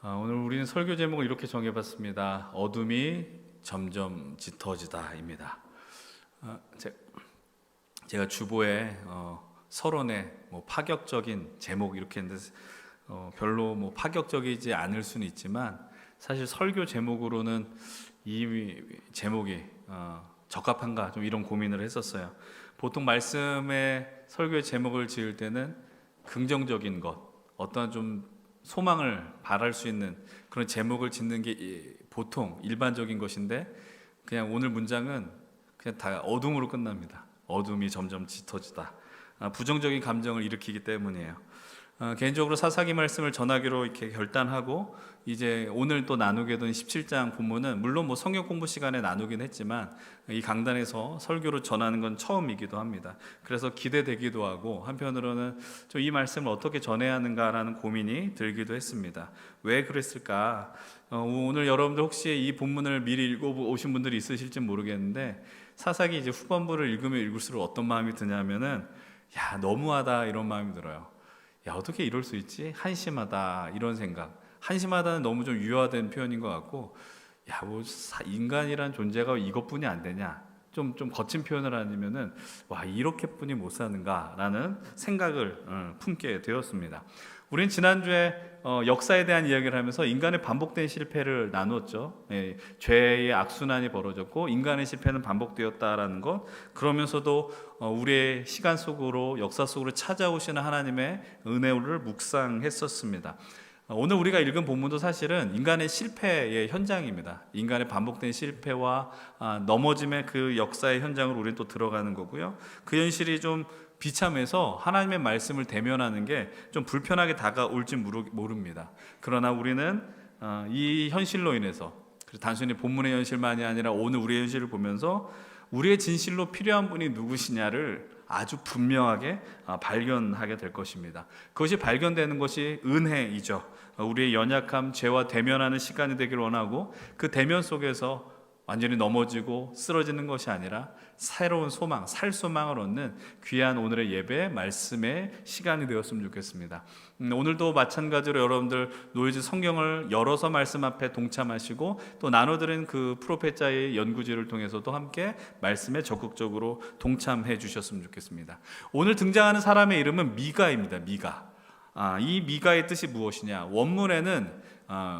오늘 우리는 설교 제목을 이렇게 정해봤습니다. 어둠이 점점 짙어지다입니다. 제가 주보에 서론에 파격적인 제목 이렇게 했는데 별로 파격적이지 않을 수는 있지만 사실 설교 제목으로는 이 제목이 적합한가 좀 이런 고민을 했었어요. 보통 말씀의 설교의 제목을 지을 때는 긍정적인 것, 어떤 좀 소망을 바랄 수 있는 그런 제목을 짓는 게 보통 일반적인 것인데 그냥 오늘 문장은 그냥 다 어둠으로 끝납니다. 어둠이 점점 짙어지다. 부정적인 감정을 일으키기 때문이에요. 개인적으로 사사기 말씀을 전하기로 이렇게 결단하고 이제 오늘 또 나누게 된 17장 본문은 물론 성경 공부 시간에 나누긴 했지만 이 강단에서 설교로 전하는 건 처음이기도 합니다. 그래서 기대되기도 하고 한편으로는 좀 이 말씀을 어떻게 전해야 하는가라는 고민이 들기도 했습니다. 왜 그랬을까? 오늘 여러분들 혹시 이 본문을 미리 읽어오신 분들이 있으실지 모르겠는데 사사기 이제 후반부를 읽으면 읽을수록 어떤 마음이 드냐면은 야 너무하다 이런 마음이 들어요. 야 어떻게 이럴 수 있지? 한심하다 이런 생각. 한심하다는 너무 좀 유화된 표현인 것 같고 야 인간이란 존재가 이것뿐이 안 되냐? 좀 거친 표현을 아니면은 와 이렇게뿐이 못 사는가라는 생각을 품게 되었습니다. 우린 지난주에 역사에 대한 이야기를 하면서 인간의 반복된 실패를 나눴죠. 죄의 악순환이 벌어졌고 인간의 실패는 반복되었다라는 것, 그러면서도 우리의 시간 속으로 역사 속으로 찾아오시는 하나님의 은혜를 묵상했었습니다. 오늘 우리가 읽은 본문도 사실은 인간의 실패의 현장입니다. 인간의 반복된 실패와 넘어짐의 그 역사의 현장으로 우리는 또 들어가는 거고요. 그 현실이 좀 비참해서 하나님의 말씀을 대면하는 게 좀 불편하게 다가올지 모릅니다. 그러나 우리는 이 현실로 인해서 단순히 본문의 현실만이 아니라 오늘 우리의 현실을 보면서 우리의 진실로 필요한 분이 누구시냐를 아주 분명하게 발견하게 될 것입니다. 그것이 발견되는 것이 은혜이죠. 우리의 연약함, 죄와 대면하는 시간이 되길 원하고 그 대면 속에서 완전히 넘어지고 쓰러지는 것이 아니라 새로운 소망, 살 소망을 얻는 귀한 오늘의 예배, 말씀의 시간이 되었으면 좋겠습니다. 오늘도 마찬가지로 여러분들 노이즈 성경을 열어서 말씀 앞에 동참하시고 또 나눠드린 그 프로페자의 연구지를 통해서도 함께 말씀에 적극적으로 동참해 주셨으면 좋겠습니다. 오늘 등장하는 사람의 이름은 미가입니다. 미가. 이 미가의 뜻이 무엇이냐? 원문에는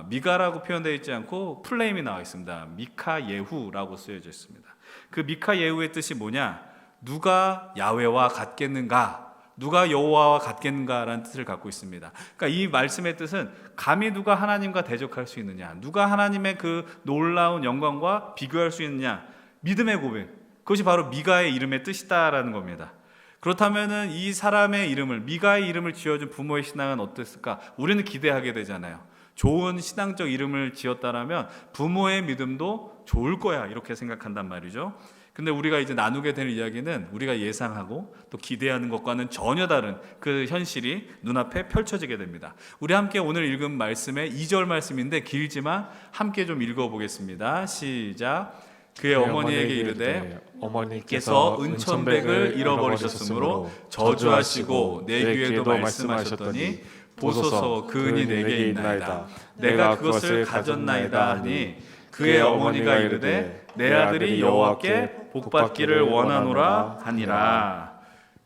미가라고 표현되어 있지 않고 플레임이 나와 있습니다. 미카예후라고 쓰여져 있습니다. 그 미카예후의 뜻이 뭐냐? 누가 야훼와 같겠는가? 누가 여호와와 같겠는가라는 뜻을 갖고 있습니다. 그러니까 이 말씀의 뜻은 감히 누가 하나님과 대적할 수 있느냐? 누가 하나님의 그 놀라운 영광과 비교할 수 있느냐? 믿음의 고백. 그것이 바로 미가의 이름의 뜻이다라는 겁니다. 그렇다면은 이 사람의 이름을, 미가의 이름을 지어준 부모의 신앙은 어땠을까? 우리는 기대하게 되잖아요. 좋은 신앙적 이름을 지었다라면 부모의 믿음도 좋을 거야 이렇게 생각한단 말이죠. 근데 우리가 이제 나누게 될 이야기는 우리가 예상하고 또 기대하는 것과는 전혀 다른 그 현실이 눈앞에 펼쳐지게 됩니다. 우리 함께 오늘 읽은 말씀의 2절 말씀인데 길지만 함께 좀 읽어보겠습니다. 시작. 그의 어머니에게 이르되 어머니께서 은천백을 잃어버리셨으므로 저주하시고 내 귀에도 말씀하셨더니 보소서 그 은이 내게 있나이다. 내가 그것을 가졌나이다 하니 그의 어머니가 이르되 내 아들이 여호와께 복받기를 원하노라 하니라.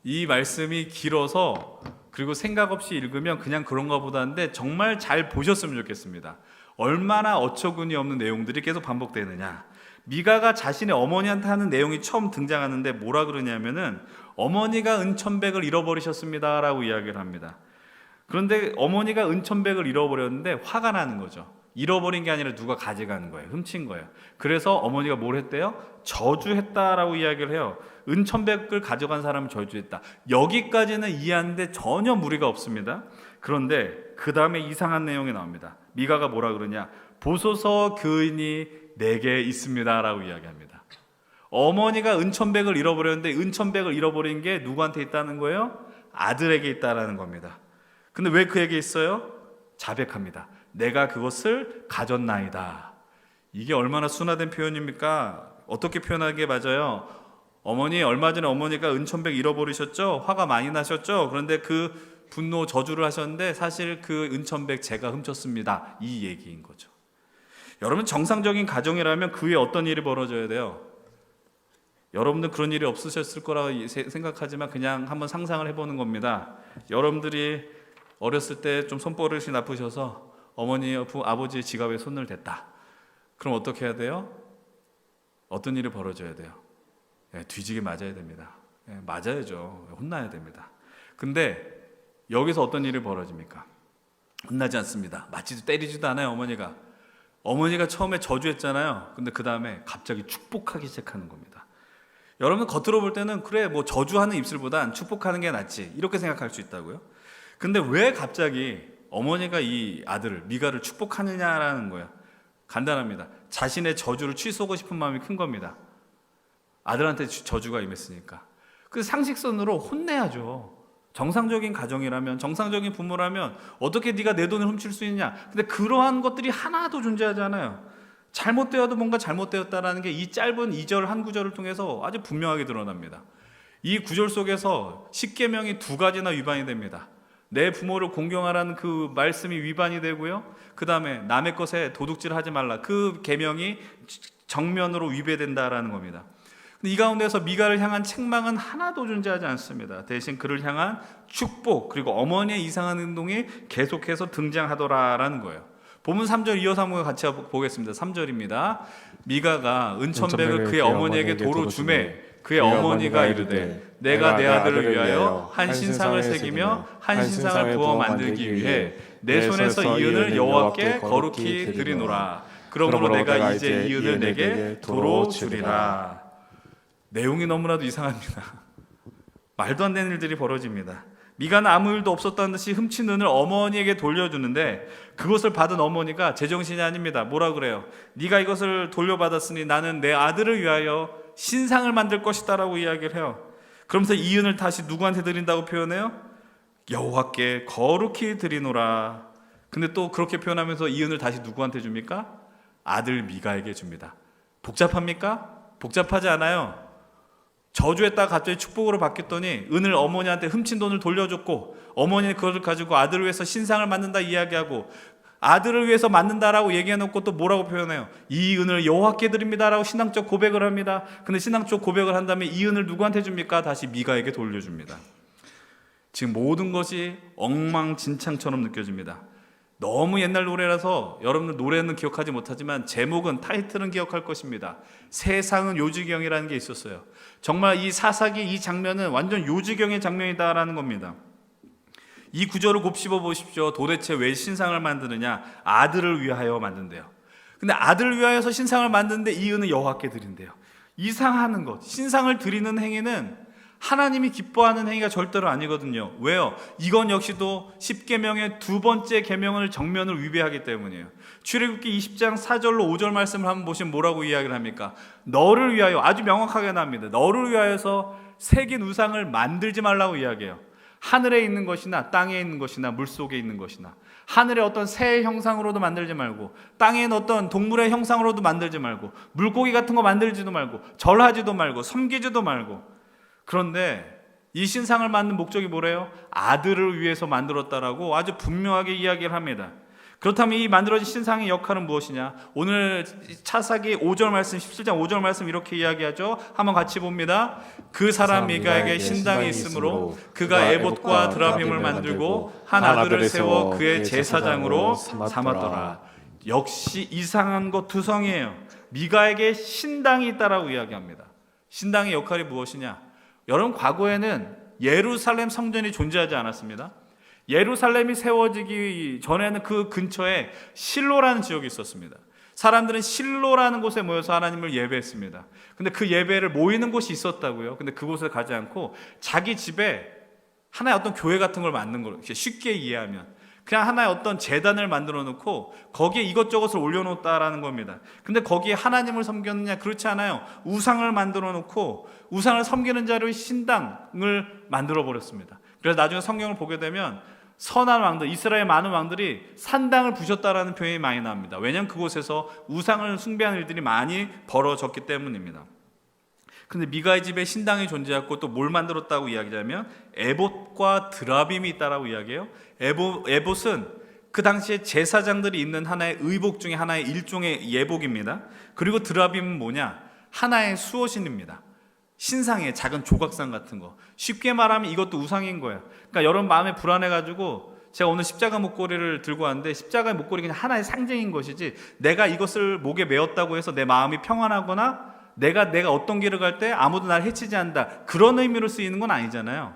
이 말씀이 길어서 그리고 생각 없이 읽으면 그냥 그런가 보다는데 정말 잘 보셨으면 좋겠습니다. 얼마나 어처구니 없는 내용들이 계속 반복되느냐. 미가가 자신의 어머니한테 하는 내용이 처음 등장하는데 뭐라 그러냐면은 어머니가 은천백을 잃어버리셨습니다 라고 이야기를 합니다. 그런데 어머니가 은천백을 잃어버렸는데 화가 나는 거죠. 잃어버린 게 아니라 누가 가져가는 거예요. 훔친 거예요. 그래서 어머니가 뭘 했대요? 저주했다라고 이야기를 해요. 은천백을 가져간 사람을 저주했다. 여기까지는 이해하는데 전혀 무리가 없습니다. 그런데 그 다음에 이상한 내용이 나옵니다. 미가가 뭐라 그러냐? 보소서 그 은이 내게 있습니다 라고 이야기합니다. 어머니가 은천백을 잃어버렸는데 은천백을 잃어버린 게 누구한테 있다는 거예요? 아들에게 있다라는 겁니다. 근데 왜 그에게 있어요? 자백합니다. 내가 그것을 가졌나이다. 이게 얼마나 순화된 표현입니까? 어떻게 표현하기에 맞아요? 어머니 얼마 전에 어머니가 은천백 잃어버리셨죠? 화가 많이 나셨죠? 그런데 그 분노 저주를 하셨는데 사실 그 은천백 제가 훔쳤습니다, 이 얘기인 거죠. 여러분, 정상적인 가정이라면 그 위에 어떤 일이 벌어져야 돼요? 여러분들 그런 일이 없으셨을 거라고 생각하지만 그냥 한번 상상을 해보는 겁니다. 여러분들이 어렸을 때 좀 손버릇이 나쁘셔서 어머니, 아버지의 지갑에 손을 댔다. 그럼 어떻게 해야 돼요? 어떤 일이 벌어져야 돼요? 뒤지게 맞아야 됩니다. 맞아야죠. 혼나야 됩니다. 근데 여기서 어떤 일이 벌어집니까? 혼나지 않습니다. 맞지도 때리지도 않아요. 어머니가 처음에 저주했잖아요. 근데 그 다음에 갑자기 축복하기 시작하는 겁니다. 여러분, 겉으로 볼 때는 그래, 뭐 저주하는 입술보단 축복하는 게 낫지, 이렇게 생각할 수 있다고요. 근데 왜 갑자기 어머니가 이 아들을, 미가를 축복하느냐라는 거예요. 간단합니다. 자신의 저주를 취소하고 싶은 마음이 큰 겁니다. 아들한테 저주가 임했으니까. 그 상식선으로 혼내야죠. 정상적인 가정이라면, 정상적인 부모라면 어떻게 네가 내 돈을 훔칠 수 있냐. 근데 그러한 것들이 하나도 존재하지 않아요. 잘못되어도 뭔가 잘못되었다라는 게 이 짧은 2절 한 구절을 통해서 아주 분명하게 드러납니다. 이 구절 속에서 10계명이 2가지나 위반이 됩니다. 내 부모를 공경하라는 그 말씀이 위반이 되고요, 그 다음에 남의 것에 도둑질하지 말라, 그 계명이 정면으로 위배된다라는 겁니다. 근데 이 가운데서 미가를 향한 책망은 하나도 존재하지 않습니다. 대신 그를 향한 축복, 그리고 어머니의 이상한 행동이 계속해서 등장하더라라는 거예요. 본문 3절 이어서 한번 같이 보겠습니다. 3절입니다. 미가가 은천백을 그의 어머니에게 도로 주매 그의 어머니가 이르되 내가 내 아들을 위하여 한 신상을 새기며 한 신상을 부어 만들기 위해 내 손에서 이 은을 여호와께 거룩히 드리노라. 그러므로 내가 이제 이 은을 내게 도로 주리라. 내용이 너무나도 이상합니다. 말도 안 되는 일들이 벌어집니다. 미가는 아무 일도 없었다는 듯이 훔친 은을 어머니에게 돌려주는데 그것을 받은 어머니가 제정신이 아닙니다. 뭐라 그래요? 네가 이것을 돌려받았으니 나는 내 아들을 위하여 신상을 만들 것이다 라고 이야기를 해요. 그러면서 이 은을 다시 누구한테 드린다고 표현해요? 여호와께 거룩히 드리노라. 근데 또 그렇게 표현하면서 이 은을 다시 누구한테 줍니까? 아들 미가에게 줍니다. 복잡합니까? 복잡하지 않아요. 저주했다가 갑자기 축복으로 바뀌었더니 은을 어머니한테 훔친 돈을 돌려줬고, 어머니는 그것을 가지고 아들을 위해서 신상을 만든다 이야기하고, 아들을 위해서 만든다라고 얘기해놓고 또 뭐라고 표현해요? 이 은을 여호와께 드립니다라고 신앙적 고백을 합니다. 근데 신앙적 고백을 한 다음에 이 은을 누구한테 줍니까? 다시 미가에게 돌려줍니다. 지금 모든 것이 엉망진창처럼 느껴집니다. 너무 옛날 노래라서 여러분들 노래는 기억하지 못하지만 제목은, 타이틀은 기억할 것입니다. 세상은 요지경이라는 게 있었어요. 정말 이 사사기, 이 장면은 완전 요지경의 장면이다라는 겁니다. 이 구절을 곱씹어 보십시오. 도대체 왜 신상을 만드느냐? 아들을 위하여 만든대요. 근데 아들을 위하여서 신상을 만드는데 이 은은 여호와께 드린대요. 이상하는 것, 신상을 드리는 행위는 하나님이 기뻐하는 행위가 절대로 아니거든요. 왜요? 이건 역시도 10계명의 두 번째 계명을 정면을 위배하기 때문이에요. 출애굽기 20장 4절로 5절 말씀을 한번 보시면 뭐라고 이야기를 합니까? 너를 위하여, 아주 명확하게 나옵니다. 너를 위하여서 새긴 우상을 만들지 말라고 이야기해요. 하늘에 있는 것이나 땅에 있는 것이나 물속에 있는 것이나, 하늘의 어떤 새의 형상으로도 만들지 말고, 땅에 있는 어떤 동물의 형상으로도 만들지 말고, 물고기 같은 거 만들지도 말고, 절하지도 말고, 섬기지도 말고. 그런데 이 신상을 만든 목적이 뭐래요? 아들을 위해서 만들었다라고 아주 분명하게 이야기를 합니다. 그렇다면 이 만들어진 신상의 역할은 무엇이냐? 오늘 차사기 5절 말씀, 17장 5절 말씀 이렇게 이야기하죠. 한번 같이 봅니다. 그 사람 미가에게 신당이 있으므로 그가 에봇과 드라빔을 만들고 한 아들을 세워 그의 제사장으로 삼았더라. 역시 이상한 것 두성이에요. 미가에게 신당이 있다라고 이야기합니다. 신당의 역할이 무엇이냐? 여러분, 과거에는 예루살렘 성전이 존재하지 않았습니다. 예루살렘이 세워지기 전에는 그 근처에 실로라는 지역이 있었습니다. 사람들은 실로라는 곳에 모여서 하나님을 예배했습니다. 근데 그 예배를 모이는 곳이 있었다고요. 근데 그곳에 가지 않고 자기 집에 하나의 어떤 교회 같은 걸 만든 걸, 쉽게 이해하면 그냥 하나의 어떤 제단을 만들어 놓고 거기에 이것저것을 올려놓았다라는 겁니다. 근데 거기에 하나님을 섬겼느냐? 그렇지 않아요. 우상을 만들어 놓고 우상을 섬기는 자료의 신당을 만들어 버렸습니다. 그래서 나중에 성경을 보게 되면 선한 왕들, 이스라엘 많은 왕들이 산당을 부셨다라는 표현이 많이 나옵니다. 왜냐하면 그곳에서 우상을 숭배하는 일들이 많이 벌어졌기 때문입니다. 근데 미가의 집에 신당이 존재했고 또 뭘 만들었다고 이야기하면 에봇과 드라빔이 있다라고 이야기해요. 에봇은 그 당시에 제사장들이 입는 하나의 의복 중에 하나의 일종의 예복입니다. 그리고 드라빔은 뭐냐? 하나의 수호신입니다. 신상의 작은 조각상 같은 거. 쉽게 말하면 이것도 우상인 거예요. 그러니까 여러분 마음에 불안해가지고 제가 오늘 십자가 목걸이를 들고 왔는데 십자가의 목걸이 그냥 하나의 상징인 것이지 내가 이것을 목에 메었다고 해서 내 마음이 평안하거나 내가 어떤 길을 갈 때 아무도 날 해치지 않는다 그런 의미로 쓰이는 건 아니잖아요.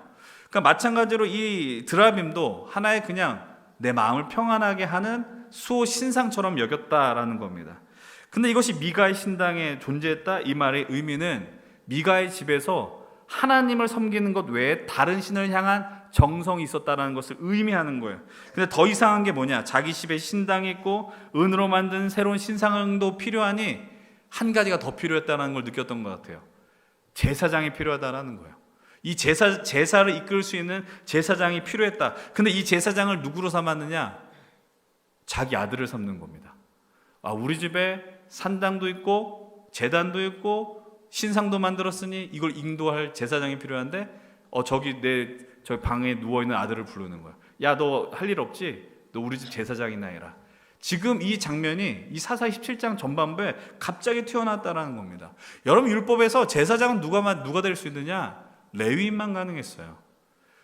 그러니까 마찬가지로 이 드라빔도 하나의 그냥 내 마음을 평안하게 하는 수호 신상처럼 여겼다라는 겁니다. 근데 이것이 미가의 신당에 존재했다 이 말의 의미는 미가의 집에서 하나님을 섬기는 것 외에 다른 신을 향한 정성이 있었다라는 것을 의미하는 거예요. 근데 더 이상한 게 뭐냐? 자기 집에 신당이 있고 은으로 만든 새로운 신상도 필요하니 한 가지가 더 필요했다는 걸 느꼈던 것 같아요. 제사장이 필요하다라는 거예요. 이 제사를 이끌 수 있는 제사장이 필요했다. 근데 이 제사장을 누구로 삼았느냐? 자기 아들을 삼는 겁니다. 우리 집에 산당도 있고 제단도 있고 신상도 만들었으니 이걸 인도할 제사장이 필요한데 저기 저 방에 누워있는 아들을 부르는 거야. 야, 너 할 일 없지? 너 우리 집 제사장이나 해라. 지금 이 장면이 이 사사기 17장 전반부에 갑자기 튀어나왔다는 겁니다. 여러분 율법에서 제사장은 누가 될 수 있느냐? 레위인만 가능했어요.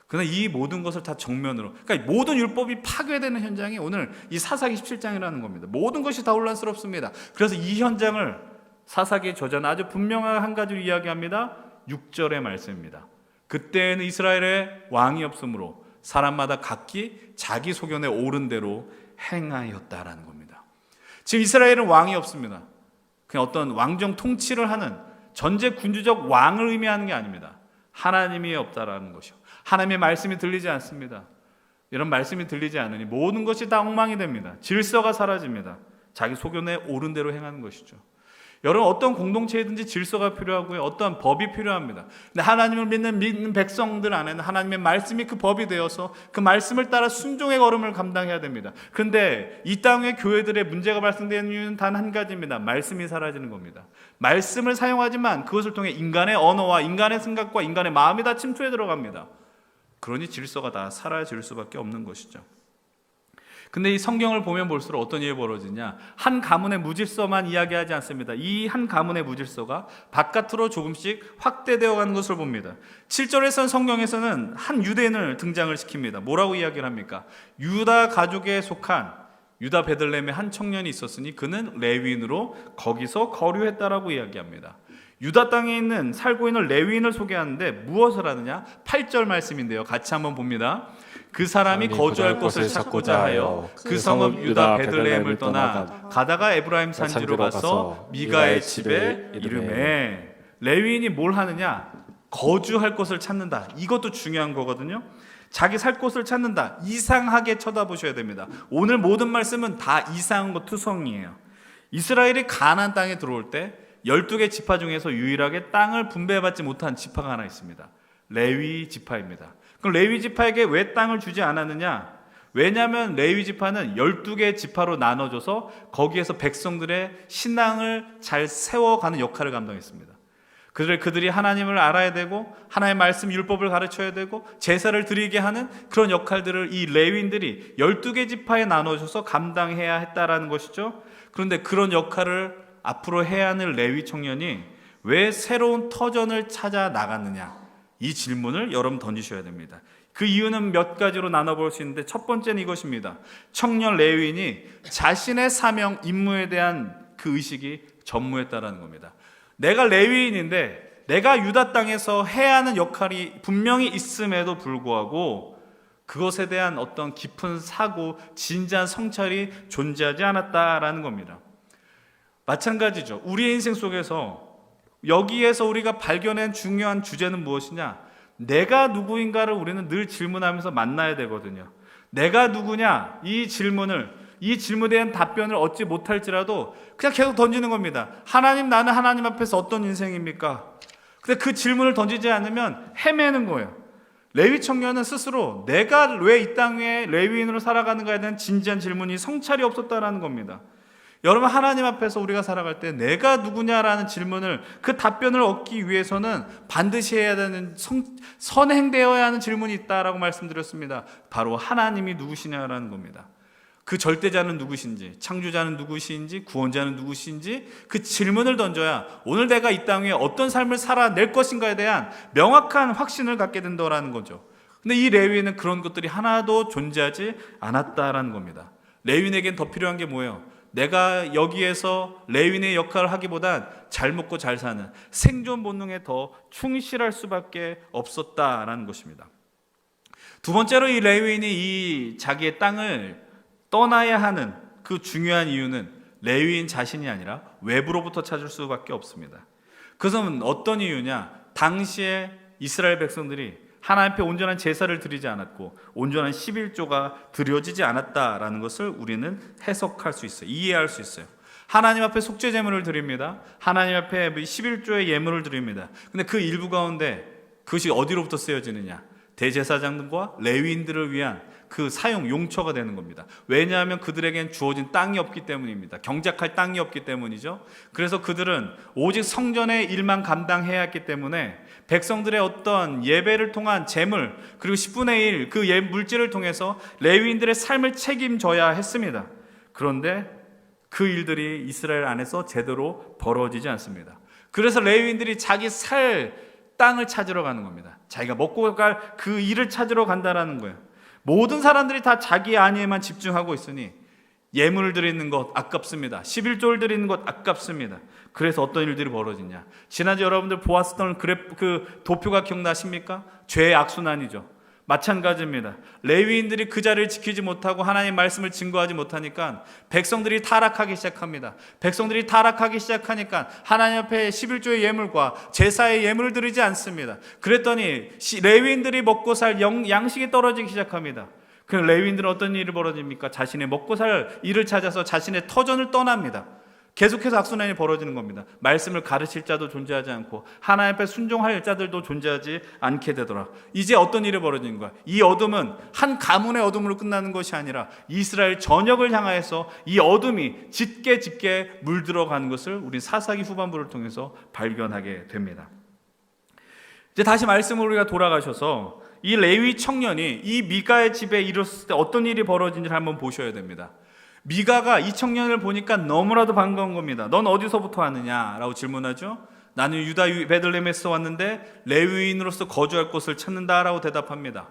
그러나 이 모든 것을 다 정면으로, 그러니까 모든 율법이 파괴되는 현장이 오늘 이 사사기 17장이라는 겁니다. 모든 것이 다 혼란스럽습니다. 그래서 이 현장을 사사기의 저자는 아주 분명한 한 가지로 이야기합니다. 6절의 말씀입니다. 그때에는 이스라엘에 왕이 없으므로 사람마다 각기 자기 소견에 옳은 대로 행하였다라는 겁니다. 지금 이스라엘은 왕이 없습니다. 그냥 어떤 왕정 통치를 하는 전제 군주적 왕을 의미하는 게 아닙니다. 하나님이 없다라는 것이요. 하나님의 말씀이 들리지 않습니다. 이런 말씀이 들리지 않으니 모든 것이 다 엉망이 됩니다. 질서가 사라집니다. 자기 소견에 옳은 대로 행하는 것이죠. 여러분 어떤 공동체이든지 질서가 필요하고요. 어떠한 법이 필요합니다. 근데 하나님을 믿는 백성들 안에는 하나님의 말씀이 그 법이 되어서 그 말씀을 따라 순종의 걸음을 감당해야 됩니다. 그런데 이 땅의 교회들의 문제가 발생되는 이유는 단 한 가지입니다. 말씀이 사라지는 겁니다. 말씀을 사용하지만 그것을 통해 인간의 언어와 인간의 생각과 인간의 마음이 다 침투해 들어갑니다. 그러니 질서가 다 사라질 수밖에 없는 것이죠. 근데 이 성경을 보면 볼수록 어떤 일이 벌어지냐? 한 가문의 무질서만 이야기하지 않습니다. 이 한 가문의 무질서가 바깥으로 조금씩 확대되어 가는 것을 봅니다. 7절에서는 성경에서는 한 유대인을 등장을 시킵니다. 뭐라고 이야기를 합니까? 유다 가족에 속한 유다 베들레헴의 한 청년이 있었으니 그는 레위인으로 거기서 거류했다라고 이야기합니다. 유다 땅에 살고 있는 레위인을 소개하는데 무엇을 하느냐? 8절 말씀인데요. 같이 한번 봅니다. 그 사람이 거주할 곳을 찾고자 하여 그 성읍 유다 베들레헴을 떠나 가다가 에브라임 산지로 가서 미가의 집에 이르매. 레위인이 뭘 하느냐? 거주할 곳을 찾는다. 이것도 중요한 거거든요. 자기 살 곳을 찾는다. 이상하게 쳐다보셔야 됩니다. 오늘 모든 말씀은 다 이상한 것 투성이에요. 이스라엘이 가나안 땅에 들어올 때 12개 지파 중에서 유일하게 땅을 분배받지 못한 지파가 하나 있습니다. 레위 지파입니다. 그럼 레위 지파에게 왜 땅을 주지 않았느냐? 왜냐하면 레위 지파는 12개 지파로 나눠져서 거기에서 백성들의 신앙을 잘 세워가는 역할을 감당했습니다. 그들이 하나님을 알아야 되고 하나님의 말씀 율법을 가르쳐야 되고 제사를 드리게 하는 그런 역할들을 이 레위인들이 12개 지파에 나눠져서 감당해야 했다라는 것이죠. 그런데 그런 역할을 앞으로 해야 하는 레위 청년이 왜 새로운 터전을 찾아 나갔느냐? 이 질문을 여러분 던지셔야 됩니다. 그 이유는 몇 가지로 나눠볼 수 있는데 첫 번째는 이것입니다. 청년 레위인이 자신의 사명, 임무에 대한 그 의식이 전무했다라는 겁니다. 내가 레위인인데 내가 유다 땅에서 해야 하는 역할이 분명히 있음에도 불구하고 그것에 대한 어떤 깊은 사고, 진지한 성찰이 존재하지 않았다라는 겁니다. 마찬가지죠. 우리의 인생 속에서 여기에서 우리가 발견한 중요한 주제는 무엇이냐? 내가 누구인가를 우리는 늘 질문하면서 만나야 되거든요. 내가 누구냐? 이 질문에 대한 답변을 얻지 못할지라도 그냥 계속 던지는 겁니다. 하나님, 나는 하나님 앞에서 어떤 인생입니까? 근데 그 질문을 던지지 않으면 헤매는 거예요. 레위 청년은 스스로 내가 왜 이 땅에 레위인으로 살아가는가에 대한 진지한 질문이 성찰이 없었다라는 겁니다. 여러분, 하나님 앞에서 우리가 살아갈 때 내가 누구냐라는 질문을, 그 답변을 얻기 위해서는 반드시 해야 되는 선행되어야 하는 질문이 있다라고 말씀드렸습니다. 바로 하나님이 누구시냐라는 겁니다. 그 절대자는 누구신지, 창조자는 누구신지, 구원자는 누구신지 그 질문을 던져야 오늘 내가 이 땅 위에 어떤 삶을 살아낼 것인가에 대한 명확한 확신을 갖게 된다라는 거죠. 근데 이 레위에는 그런 것들이 하나도 존재하지 않았다라는 겁니다. 레위인에겐 더 필요한 게 뭐예요? 내가 여기에서 레위인의 역할을 하기보단 잘 먹고 잘 사는 생존 본능에 더 충실할 수밖에 없었다라는 것입니다. 두 번째로 이 레위인이 이 자기의 땅을 떠나야 하는 그 중요한 이유는 레위인 자신이 아니라 외부로부터 찾을 수밖에 없습니다. 그것은 어떤 이유냐? 당시에 이스라엘 백성들이 하나님 앞에 온전한 제사를 드리지 않았고 온전한 11조가 드려지지 않았다라는 것을 우리는 해석할 수 있어요. 이해할 수 있어요. 하나님 앞에 속죄 제물을 드립니다. 하나님 앞에 11조의 예물을 드립니다. 근데 그 일부 가운데 그것이 어디로부터 쓰여지느냐? 대제사장과 레위인들을 위한 그 사용 용처가 되는 겁니다. 왜냐하면 그들에겐 주어진 땅이 없기 때문입니다. 경작할 땅이 없기 때문이죠. 그래서 그들은 오직 성전의 일만 감당해야 했기 때문에 백성들의 어떤 예배를 통한 제물, 그리고 10분의 1 그 물질을 통해서 레위인들의 삶을 책임져야 했습니다. 그런데 그 일들이 이스라엘 안에서 제대로 벌어지지 않습니다. 그래서 레위인들이 자기 살 땅을 찾으러 가는 겁니다. 자기가 먹고 갈 그 일을 찾으러 간다라는 거예요. 모든 사람들이 다 자기 안위에만 집중하고 있으니 예물을 드리는 것 아깝습니다. 11조를 드리는 것 아깝습니다. 그래서 어떤 일들이 벌어지냐? 지난주 여러분들 보았던 그 도표가 기억나십니까? 죄의 악순환이죠. 마찬가지입니다. 레위인들이 그 자리를 지키지 못하고 하나님의 말씀을 증거하지 못하니까 백성들이 타락하기 시작합니다. 백성들이 타락하기 시작하니까 하나님 앞에 11조의 예물과 제사의 예물을 드리지 않습니다. 그랬더니 레위인들이 먹고 살 양식이 떨어지기 시작합니다. 그 레위인들은 어떤 일이 벌어집니까? 자신의 먹고 살 일을 찾아서 자신의 터전을 떠납니다. 계속해서 악순환이 벌어지는 겁니다. 말씀을 가르칠 자도 존재하지 않고 하나님 앞에 순종할 자들도 존재하지 않게 되더라. 이제 어떤 일이 벌어지는 거야? 이 어둠은 한 가문의 어둠으로 끝나는 것이 아니라 이스라엘 전역을 향하여서 이 어둠이 짙게 물들어가는 것을 우리 사사기 후반부를 통해서 발견하게 됩니다. 이제 다시 말씀으로 우리가 돌아가셔서 이 레위 청년이 이 미가의 집에 이르렀을 때 어떤 일이 벌어진지를 한번 보셔야 됩니다. 미가가 이 청년을 보니까 너무나도 반가운 겁니다. 넌 어디서부터 왔느냐? 라고 질문하죠. 나는 유다 베들레헴에서 왔는데 레위인으로서 거주할 곳을 찾는다라고 대답합니다.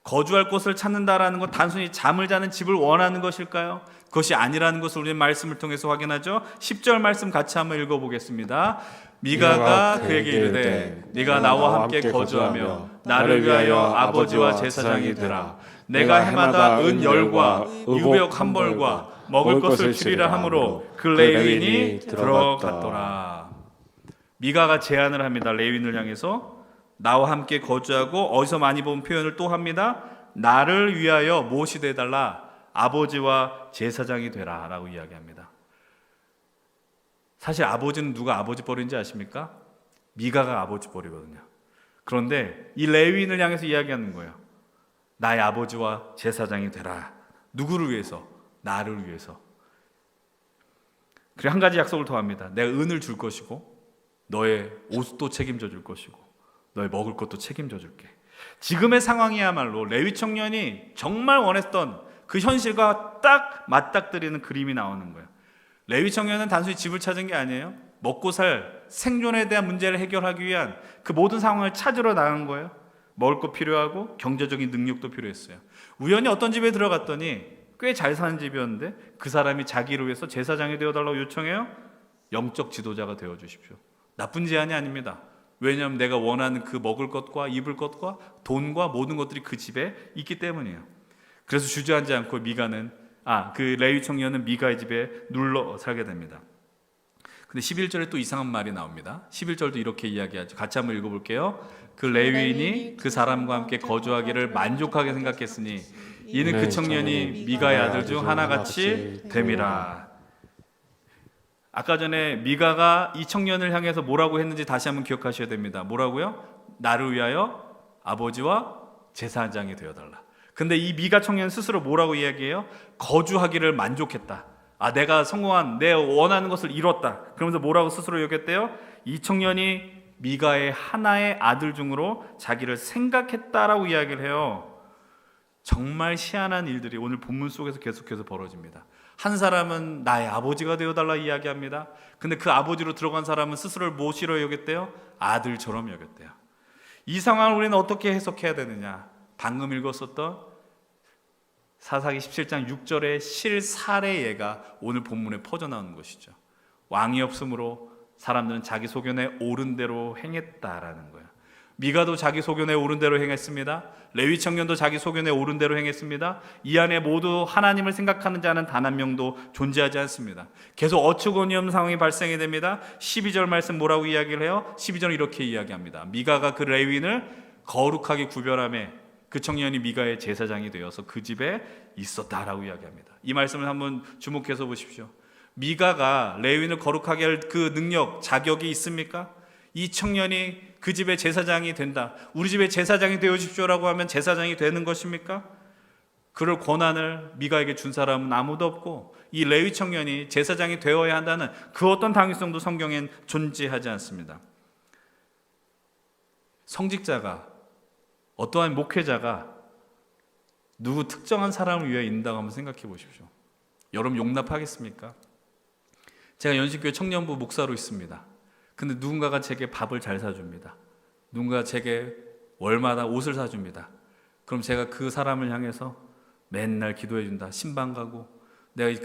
거주할 곳을 찾는다라는 건 단순히 잠을 자는 집을 원하는 것일까요? 그것이 아니라는 것을 우리는 말씀을 통해서 확인하죠. 10절 말씀 같이 한번 읽어보겠습니다. 미가가 그에게 이르되 네가 나와 함께 거주하며 나를 위하여 아버지와 제사장이 되라. 내가 해마다 은 열과 유벽 한 벌과 먹을 것을 주리라 하므로 그 레위인이 들어갔더라. 미가가 제안을 합니다. 레위인을 향해서 나와 함께 거주하고, 어디서 많이 본 표현을 또 합니다. 나를 위하여 무엇이 되달라? 아버지와 제사장이 되라 라고 이야기합니다. 사실 아버지는 누가 아버지 뻘인지 아십니까? 미가가 아버지 뻘이거든요. 그런데 이 레위인을 향해서 이야기하는 거예요. 나의 아버지와 제사장이 되라. 누구를 위해서? 나를 위해서. 그리고 한 가지 약속을 더 합니다. 내가 은을 줄 것이고 너의 옷도 책임져 줄 것이고 너의 먹을 것도 책임져 줄게. 지금의 상황이야말로 레위 청년이 정말 원했던 그 현실과 딱 맞닥뜨리는 그림이 나오는 거예요. 레위 청년은 단순히 집을 찾은 게 아니에요. 먹고 살 생존에 대한 문제를 해결하기 위한 그 모든 상황을 찾으러 나간 거예요. 먹을 거 필요하고 경제적인 능력도 필요했어요. 우연히 어떤 집에 들어갔더니 꽤 잘 사는 집이었는데 그 사람이 자기를 위해서 제사장이 되어달라고 요청해요. 영적 지도자가 되어주십시오. 나쁜 제안이 아닙니다. 왜냐하면 내가 원하는 그 먹을 것과 입을 것과 돈과 모든 것들이 그 집에 있기 때문이에요. 그래서 주저하지 않고 그 레위 청년은 미가의 집에 눌러 살게 됩니다. 근데 11절에 또 이상한 말이 나옵니다. 11절도 이렇게 이야기하죠. 같이 한번 읽어볼게요. 그 레위인이 그 사람과 함께 거주하기를 만족하게 생각했으니 이는 그 청년이 미가의 아들 중 하나같이 됨이라. 아까 전에 미가가 이 청년을 향해서 뭐라고 했는지 다시 한번 기억하셔야 됩니다. 뭐라고요? 나를 위하여 아버지와 제사장이 되어달라. 근데 이 미가 청년 스스로 뭐라고 이야기해요? 거주하기를 만족했다. 내가 성공한, 내 원하는 것을 이뤘다. 그러면서 뭐라고 스스로 여겼대요? 이 청년이 미가의 하나의 아들 중으로 자기를 생각했다라고 이야기를 해요. 정말 희한한 일들이 오늘 본문 속에서 계속해서 벌어집니다. 한 사람은 나의 아버지가 되어달라 이야기합니다. 근데 그 아버지로 들어간 사람은 스스로를 무엇이로 여겼대요? 아들처럼 여겼대요. 이 상황을 우리는 어떻게 해석해야 되느냐? 방금 읽었었던 사사기 17장 6절의 실사례 예가 오늘 본문에 퍼져나오는 것이죠. 왕이 없으므로 사람들은 자기 소견에 옳은 대로 행했다라는 거예요. 미가도 자기 소견에 옳은 대로 행했습니다. 레위 청년도 자기 소견에 옳은 대로 행했습니다. 이 안에 모두 하나님을 생각하는 자는 단 한 명도 존재하지 않습니다. 계속 어처구니 없는 상황이 발생이 됩니다. 12절 말씀 뭐라고 이야기를 해요? 12절은 이렇게 이야기합니다. 미가가 그 레위인을 거룩하게 구별하며 그 청년이 미가의 제사장이 되어서 그 집에 있었다라고 이야기합니다. 이 말씀을 한번 주목해서 보십시오. 미가가 레위인을 거룩하게 할 그 능력, 자격이 있습니까? 이 청년이 그 집의 제사장이 된다, 우리 집의 제사장이 되어주십시오라고 하면 제사장이 되는 것입니까? 그럴 권한을 미가에게 준 사람은 아무도 없고, 이 레위 청년이 제사장이 되어야 한다는 그 어떤 당위성도 성경엔 존재하지 않습니다. 성직자가, 어떠한 목회자가 누구 특정한 사람을 위해 있는다고 한번 생각해 보십시오. 여러분 용납하겠습니까? 제가 연신교회 청년부 목사로 있습니다. 근데 누군가가 제게 밥을 잘 사줍니다. 누군가가 제게 월마다 옷을 사줍니다. 그럼 제가 그 사람을 향해서 맨날 기도해준다, 신방 가고 내가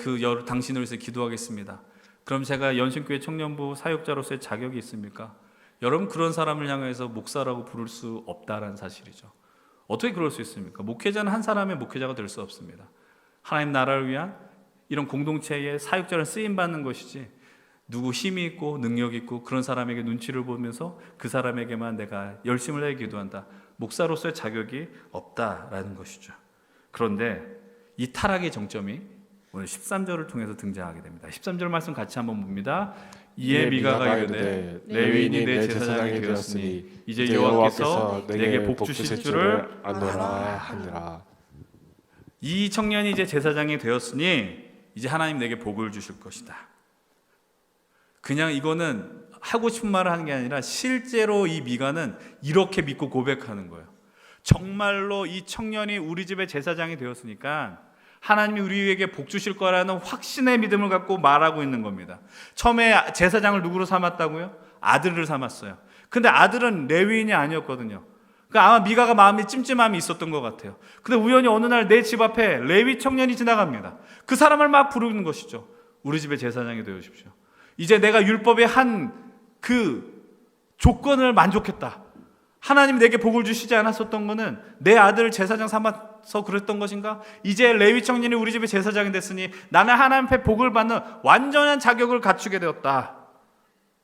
당신을 위해서 기도하겠습니다. 그럼 제가 연신교회 청년부 사역자로서의 자격이 있습니까? 여러분, 그런 사람을 향해서 목사라고 부를 수 없다라는 사실이죠. 어떻게 그럴 수 있습니까? 목회자는 한 사람의 목회자가 될 수 없습니다. 하나님 나라를 위한 이런 공동체의 사역자를 쓰임받는 것이지, 누구 힘이 있고 능력 있고 그런 사람에게 눈치를 보면서 그 사람에게만 내가 열심을 내 기도한다, 목사로서의 자격이 없다라는 것이죠. 그런데 이 타락의 정점이 오늘 13절을 통해서 등장하게 됩니다. 13절 말씀 같이 한번 봅니다. 이에 미가가 이르되 레위인이 내 제사장이 되었으니 이제 여호와께서 내게 복 주실 줄을 아노라 하니라. 이 청년이 이제 제사장이 되었으니 이제 하나님 내게 복을 주실 것이다. 그냥 이거는 하고 싶은 말을 하는 게 아니라 실제로 이 미가는 이렇게 믿고 고백하는 거예요. 정말로 이 청년이 우리 집의 제사장이 되었으니까 하나님이 우리에게 복 주실 거라는 확신의 믿음을 갖고 말하고 있는 겁니다. 처음에 제사장을 누구로 삼았다고요? 아들을 삼았어요. 근데 아들은 레위인이 아니었거든요. 그러니까 아마 미가가 마음이 찜찜함이 있었던 것 같아요. 근데 우연히 어느 날 내 집 앞에 레위 청년이 지나갑니다. 그 사람을 막 부르는 것이죠. 우리 집의 제사장이 되어주십시오. 이제 내가 율법의 한 그 조건을 만족했다. 하나님이 내게 복을 주시지 않았었던 것은 내 아들을 제사장 삼아서 그랬던 것인가? 이제 레위 청년이 우리 집의 제사장이 됐으니 나는 하나님 앞에 복을 받는 완전한 자격을 갖추게 되었다.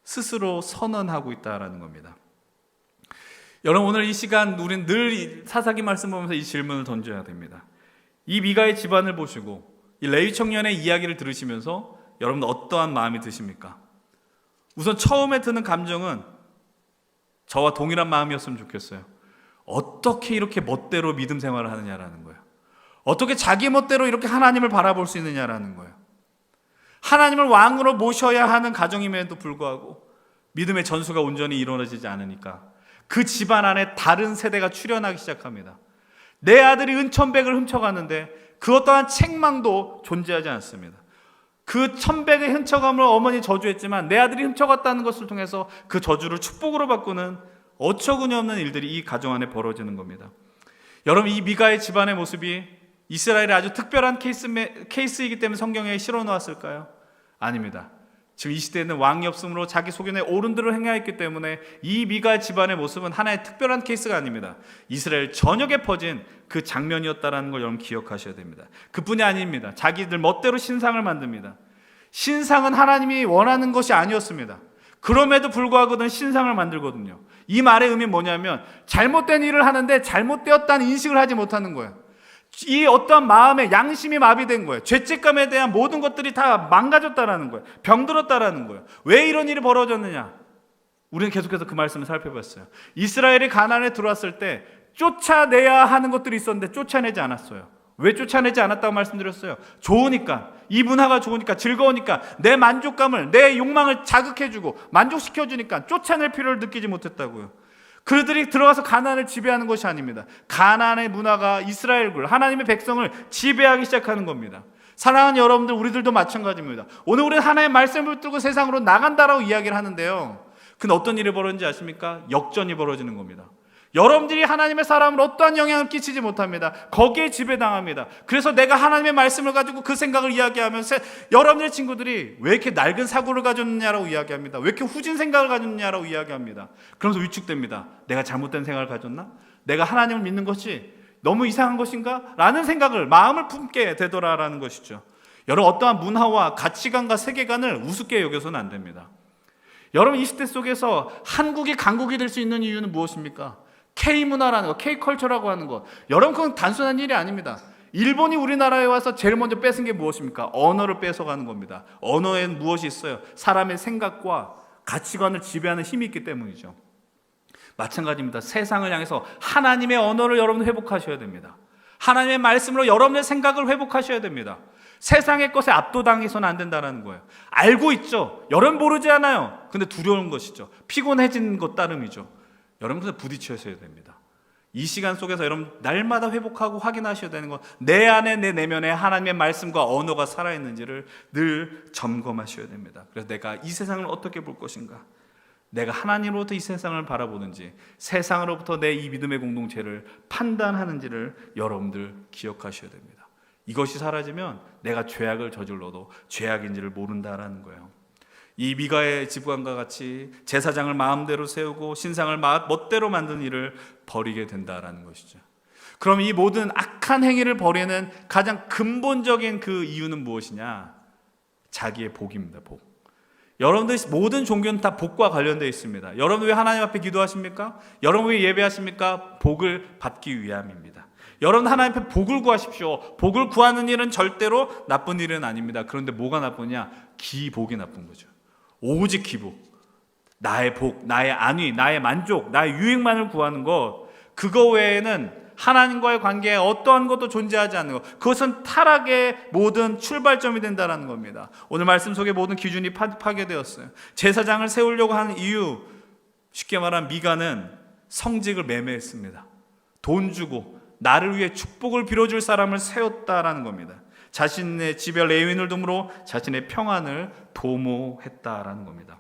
스스로 선언하고 있다라는 겁니다. 여러분, 오늘 이 시간 우리는 늘 사사기 말씀 보면서 이 질문을 던져야 됩니다. 이 미가의 집안을 보시고 이 레위 청년의 이야기를 들으시면서 여러분 어떠한 마음이 드십니까? 우선 처음에 드는 감정은 저와 동일한 마음이었으면 좋겠어요. 어떻게 이렇게 멋대로 믿음 생활을 하느냐라는 거예요. 어떻게 자기 멋대로 이렇게 하나님을 바라볼 수 있느냐라는 거예요. 하나님을 왕으로 모셔야 하는 가정임에도 불구하고 믿음의 전수가 온전히 이루어지지 않으니까 그 집안 안에 다른 세대가 출현하기 시작합니다. 내 아들이 은천백을 훔쳐갔는데 그 어떠한 책망도 존재하지 않습니다. 그 천백의 훔쳐감을 어머니 저주했지만 내 아들이 훔쳐갔다는 것을 통해서 그 저주를 축복으로 바꾸는 어처구니 없는 일들이 이 가정 안에 벌어지는 겁니다. 여러분, 이 미가의 집안의 모습이 이스라엘의 아주 특별한 케이스이기 때문에 성경에 실어 놓았을까요? 아닙니다. 지금 이 시대에는 왕이 없으므로 자기 소견에 옳은 대로 행하였기 때문에 이 미가 집안의 모습은 하나의 특별한 케이스가 아닙니다. 이스라엘 전역에 퍼진 그 장면이었다는 걸 여러분 기억하셔야 됩니다. 그뿐이 아닙니다. 자기들 멋대로 신상을 만듭니다. 신상은 하나님이 원하는 것이 아니었습니다. 그럼에도 불구하고 신상을 만들거든요. 이 말의 의미는 뭐냐면 잘못된 일을 하는데 잘못되었다는 인식을 하지 못하는 거예요. 이 어떤 마음의 양심이 마비된 거예요. 죄책감에 대한 모든 것들이 다 망가졌다라는 거예요. 병들었다라는 거예요. 왜 이런 일이 벌어졌느냐? 우리는 계속해서 그 말씀을 살펴봤어요. 이스라엘이 가나안에 들어왔을 때 쫓아내야 하는 것들이 있었는데 쫓아내지 않았어요. 왜 쫓아내지 않았다고 말씀드렸어요? 좋으니까. 이 문화가 좋으니까, 즐거우니까, 내 만족감을, 내 욕망을 자극해주고 만족시켜주니까 쫓아낼 필요를 느끼지 못했다고요. 그들이 들어가서 가나안을 지배하는 것이 아닙니다. 가나안의 문화가 이스라엘을, 하나님의 백성을 지배하기 시작하는 겁니다. 사랑하는 여러분들, 우리들도 마찬가지입니다. 오늘 우리는 하나님의 말씀을 들고 세상으로 나간다라고 이야기를 하는데요, 근데 어떤 일이 벌어지는지 아십니까? 역전이 벌어지는 겁니다. 여러분들이 하나님의 사람을 어떠한 영향을 끼치지 못합니다. 거기에 지배당합니다. 그래서 내가 하나님의 말씀을 가지고 그 생각을 이야기하면서 여러분들의 친구들이 왜 이렇게 낡은 사고를 가졌느냐라고 이야기합니다. 왜 이렇게 후진 생각을 가졌느냐라고 이야기합니다. 그러면서 위축됩니다. 내가 잘못된 생각을 가졌나? 내가 하나님을 믿는 것이 너무 이상한 것인가? 라는 생각을, 마음을 품게 되더라라는 것이죠. 여러분, 어떠한 문화와 가치관과 세계관을 우습게 여겨서는 안 됩니다. 여러분, 이 시대 속에서 한국이 강국이 될 수 있는 이유는 무엇입니까? K문화라는 것, K컬처라고 하는 것. 여러분, 그건 단순한 일이 아닙니다. 일본이 우리나라에 와서 제일 먼저 뺏은 게 무엇입니까? 언어를 뺏어가는 겁니다. 언어에는 무엇이 있어요? 사람의 생각과 가치관을 지배하는 힘이 있기 때문이죠. 마찬가지입니다. 세상을 향해서 하나님의 언어를 여러분 회복하셔야 됩니다. 하나님의 말씀으로 여러분의 생각을 회복하셔야 됩니다. 세상의 것에 압도당해서는 안 된다는 거예요. 알고 있죠. 여러분 모르지 않아요. 근데 두려운 것이죠. 피곤해진 것 따름이죠. 여러분께서 부딪혀야 됩니다. 이 시간 속에서 여러분 날마다 회복하고 확인하셔야 되는 건, 내 안에, 내 내면에 하나님의 말씀과 언어가 살아있는지를 늘 점검하셔야 됩니다. 그래서 내가 이 세상을 어떻게 볼 것인가, 내가 하나님으로부터 이 세상을 바라보는지, 세상으로부터 내 이 믿음의 공동체를 판단하는지를 여러분들 기억하셔야 됩니다. 이것이 사라지면 내가 죄악을 저질러도 죄악인지를 모른다라는 거예요. 이 미가의 집관과 같이 제사장을 마음대로 세우고 신상을 멋대로 만드는 일을 벌이게 된다라는 것이죠. 그럼 이 모든 악한 행위를 벌이는 가장 근본적인 그 이유는 무엇이냐? 자기의 복입니다. 복. 여러분들 모든 종교는 다 복과 관련되어 있습니다. 여러분 왜 하나님 앞에 기도하십니까? 여러분 왜 예배하십니까? 복을 받기 위함입니다. 여러분 하나님 앞에 복을 구하십시오. 복을 구하는 일은 절대로 나쁜 일은 아닙니다. 그런데 뭐가 나쁘냐? 기복이 나쁜 거죠. 오직 기복, 나의 복, 나의 안위, 나의 만족, 나의 유익만을 구하는 것, 그거 외에는 하나님과의 관계에 어떠한 것도 존재하지 않는 것, 그것은 타락의 모든 출발점이 된다는 겁니다. 오늘 말씀 속에 모든 기준이 파괴되었어요. 제사장을 세우려고 하는 이유, 쉽게 말하면 미가는 성직을 매매했습니다. 돈 주고 나를 위해 축복을 빌어줄 사람을 세웠다라는 겁니다. 자신의 집에 레위인을 둠으로 자신의 평안을 도모했다라는 겁니다.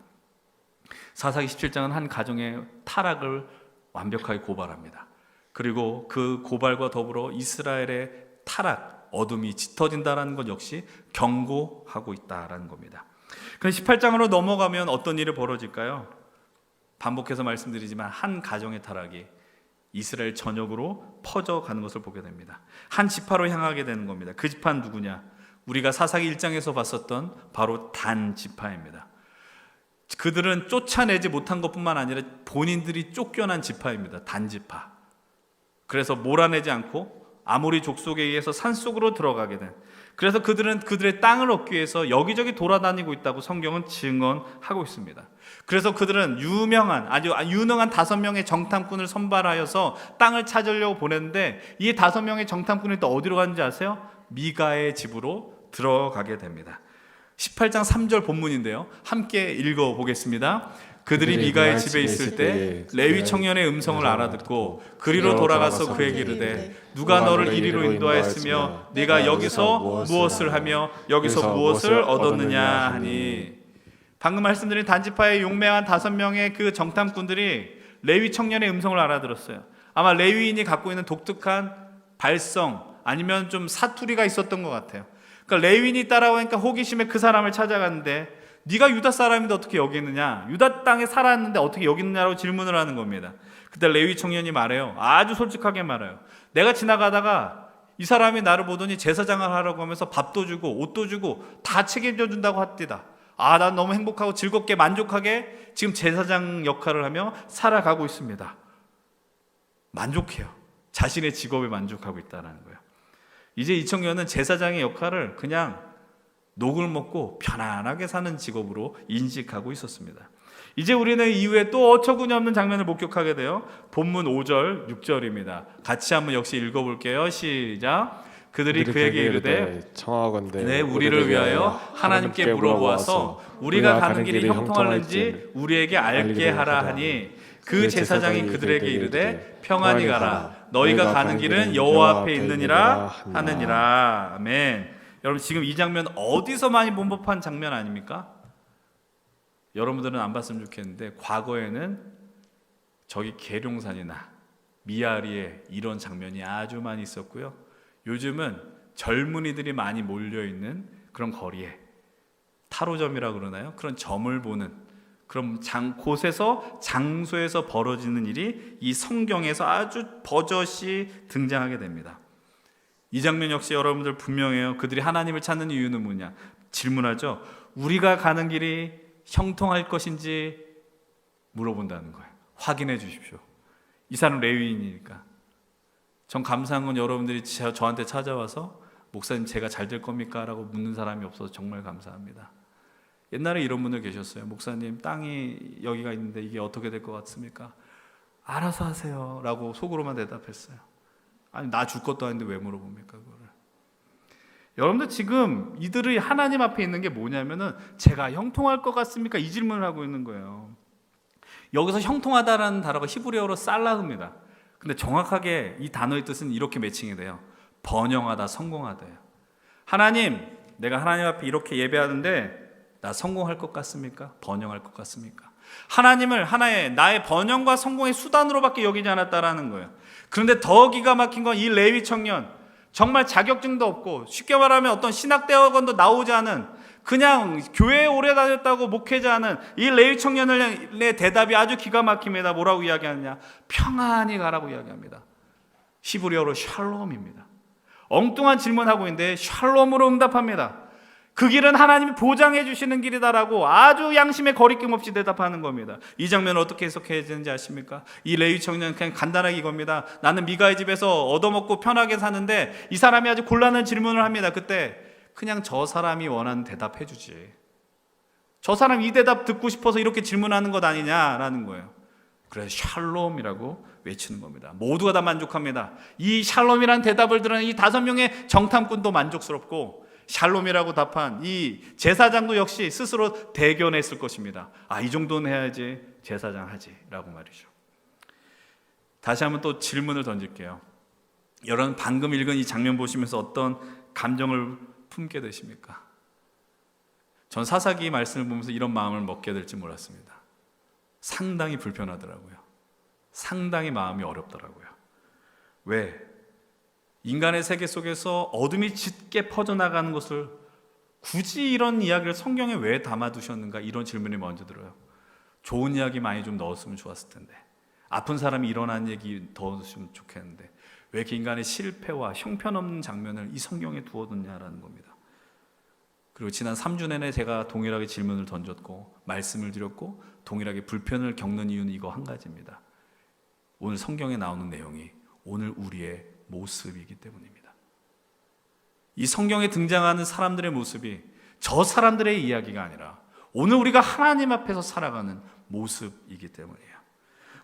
사사기 17장은 한 가정의 타락을 완벽하게 고발합니다. 그리고 그 고발과 더불어 이스라엘의 타락, 어둠이 짙어진다는 것 역시 경고하고 있다라는 겁니다. 그럼 18장으로 넘어가면 어떤 일이 벌어질까요? 반복해서 말씀드리지만 한 가정의 타락이 이스라엘 전역으로 퍼져가는 것을 보게 됩니다. 한 지파로 향하게 되는 겁니다. 그 지파는 누구냐? 우리가 사사기 1장에서 봤었던 바로 단 지파입니다. 그들은 쫓아내지 못한 것뿐만 아니라 본인들이 쫓겨난 지파입니다. 단 지파. 그래서 몰아내지 않고 아모리 족속에 의해서 산속으로 들어가게 된, 그래서 그들은 그들의 땅을 얻기 위해서 여기저기 돌아다니고 있다고 성경은 증언하고 있습니다. 그래서 그들은 아주 유능한 5명의 정탐꾼을 선발하여서 땅을 찾으려고 보냈는데, 이 5명의 정탐꾼이 또 어디로 가는지 아세요? 미가의 집으로 들어가게 됩니다. 18장 3절 본문인데요, 함께 읽어보겠습니다. 그들이 미가의 집에 있을 때 레위 청년의 음성을 알아듣고 그리로 돌아가서 그에게 이르되, 누가 너를 이리로 인도하였으며 네가 여기서 무엇을 하며 여기서 무엇을 얻었느냐 하니. 방금 말씀드린 단지파의 용맹한 5명의 그 정탐꾼들이 레위 청년의 음성을 알아들었어요. 아마 레위인이 갖고 있는 독특한 발성, 아니면 좀 사투리가 있었던 것 같아요. 그러니까 레위인이 따라오니까 호기심에 그 사람을 찾아갔는데, 네가 유다 사람인데 어떻게 여기 있느냐, 유다 땅에 살았는데 어떻게 여기 있느냐고 질문을 하는 겁니다. 그때 레위 청년이 말해요. 아주 솔직하게 말해요. 내가 지나가다가 이 사람이 나를 보더니 제사장을 하라고 하면서 밥도 주고 옷도 주고 다 책임져 준다고 합디다. 난 너무 행복하고 즐겁게 만족하게 지금 제사장 역할을 하며 살아가고 있습니다. 만족해요. 자신의 직업에 만족하고 있다는 거예요. 이제 이 청년은 제사장의 역할을 그냥 녹을 먹고 편안하게 사는 직업으로 인식하고 있었습니다. 이제 우리는 이후에 또 어처구니 없는 장면을 목격하게 돼요. 본문 5절, 6절입니다. 같이 한번 역시 읽어볼게요. 시작. 그들이 그에게 이르되 청하건대 내 우리를 위하여 하나님께 물어보아서 우리가 가는 길이 형통할는지 우리에게 알게 하라 하니 그 제사장이 그들에게 이르되 평안히 가라 너희가 가는 길은 여호와 앞에 있느니라 하느니라. 아멘. 여러분 지금 이 장면 어디서 많이 본법한 장면 아닙니까? 여러분들은 안 봤으면 좋겠는데 과거에는 저기 계룡산이나 미아리에 이런 장면이 아주 많이 있었고요. 요즘은 젊은이들이 많이 몰려있는 그런 거리에 타로점이라 그러나요? 그런 점을 보는 그런 곳에서 장소에서 벌어지는 일이 이 성경에서 아주 버젓이 등장하게 됩니다. 이 장면 역시 여러분들 분명해요. 그들이 하나님을 찾는 이유는 뭐냐? 질문하죠. 우리가 가는 길이 형통할 것인지 물어본다는 거예요. 확인해 주십시오. 이 사람 레위인이니까. 전 감사한 건 여러분들이 저한테 찾아와서 목사님 제가 잘 될 겁니까? 라고 묻는 사람이 없어서 정말 감사합니다. 옛날에 이런 분들 계셨어요. 목사님 땅이 여기가 있는데 이게 어떻게 될 것 같습니까? 알아서 하세요 라고 속으로만 대답했어요. 아니 나 줄 것도 아닌데 왜 물어봅니까 그거를. 여러분들 지금 이들이 하나님 앞에 있는 게 뭐냐면은 제가 형통할 것 같습니까? 이 질문을 하고 있는 거예요. 여기서 형통하다라는 단어가 히브리어로 살라흐입니다. 근데 정확하게 이 단어의 뜻은 이렇게 매칭이 돼요. 번영하다, 성공하다예요. 하나님, 내가 하나님 앞에 이렇게 예배하는데 나 성공할 것 같습니까? 번영할 것 같습니까? 하나님을 하나의 나의 번영과 성공의 수단으로밖에 여기지 않았다라는 거예요. 그런데 더 기가 막힌 건 이 레위 청년, 정말 자격증도 없고 쉽게 말하면 어떤 신학대학원도 나오지 않은 그냥 교회에 오래 다녔다고 목회자는 이 레위 청년의 대답이 아주 기가 막힙니다. 뭐라고 이야기하느냐? 평안히 가라고 이야기합니다. 히브리어로 샬롬입니다. 엉뚱한 질문하고 있는데 샬롬으로 응답합니다. 그 길은 하나님이 보장해 주시는 길이다라고 아주 양심의 거리낌 없이 대답하는 겁니다. 이 장면을 어떻게 해석해야 되는지 아십니까? 이 레위 청년은 그냥 간단하게 이겁니다. 나는 미가의 집에서 얻어먹고 편하게 사는데 이 사람이 아주 곤란한 질문을 합니다. 그때 그냥 저 사람이 원하는 대답해 주지. 저 사람 이 대답 듣고 싶어서 이렇게 질문하는 것 아니냐라는 거예요. 그래서 샬롬이라고 외치는 겁니다. 모두가 다 만족합니다. 이 샬롬이라는 대답을 들은 이 5명의 정탐꾼도 만족스럽고 샬롬이라고 답한 이 제사장도 역시 스스로 대견했을 것입니다. 아, 이 정도는 해야지 제사장 하지 라고 말이죠. 다시 한번 또 질문을 던질게요. 여러분 방금 읽은 이 장면 보시면서 어떤 감정을 품게 되십니까? 전 사사기 말씀을 보면서 이런 마음을 먹게 될지 몰랐습니다. 상당히 불편하더라고요. 상당히 마음이 어렵더라고요. 왜? 인간의 세계 속에서 어둠이 짙게 퍼져나가는 것을 굳이 이런 이야기를 성경에 왜 담아두셨는가? 이런 질문이 먼저 들어요. 좋은 이야기 많이 좀 넣었으면 좋았을 텐데, 아픈 사람이 일어난 얘기 더 넣었으면 좋겠는데 왜 이렇게 인간의 실패와 형편없는 장면을 이 성경에 두어뒀냐라는 겁니다. 그리고 지난 3주 내내 제가 동일하게 질문을 던졌고 말씀을 드렸고 동일하게 불편을 겪는 이유는 이거 한 가지입니다. 오늘 성경에 나오는 내용이 오늘 우리의 모습이기 때문입니다. 이 성경에 등장하는 사람들의 모습이 저 사람들의 이야기가 아니라 오늘 우리가 하나님 앞에서 살아가는 모습이기 때문이에요.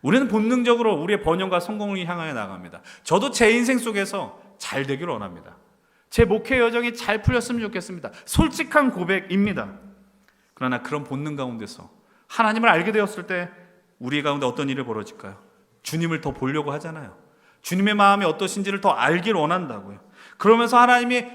우리는 본능적으로 우리의 번영과 성공을 향하여 나갑니다. 저도 제 인생 속에서 잘 되기를 원합니다. 제 목회 여정이 잘 풀렸으면 좋겠습니다. 솔직한 고백입니다. 그러나 그런 본능 가운데서 하나님을 알게 되었을 때 우리 가운데 어떤 일이 벌어질까요? 주님을 더 보려고 하잖아요. 주님의 마음이 어떠신지를 더 알길 원한다고요. 그러면서 하나님이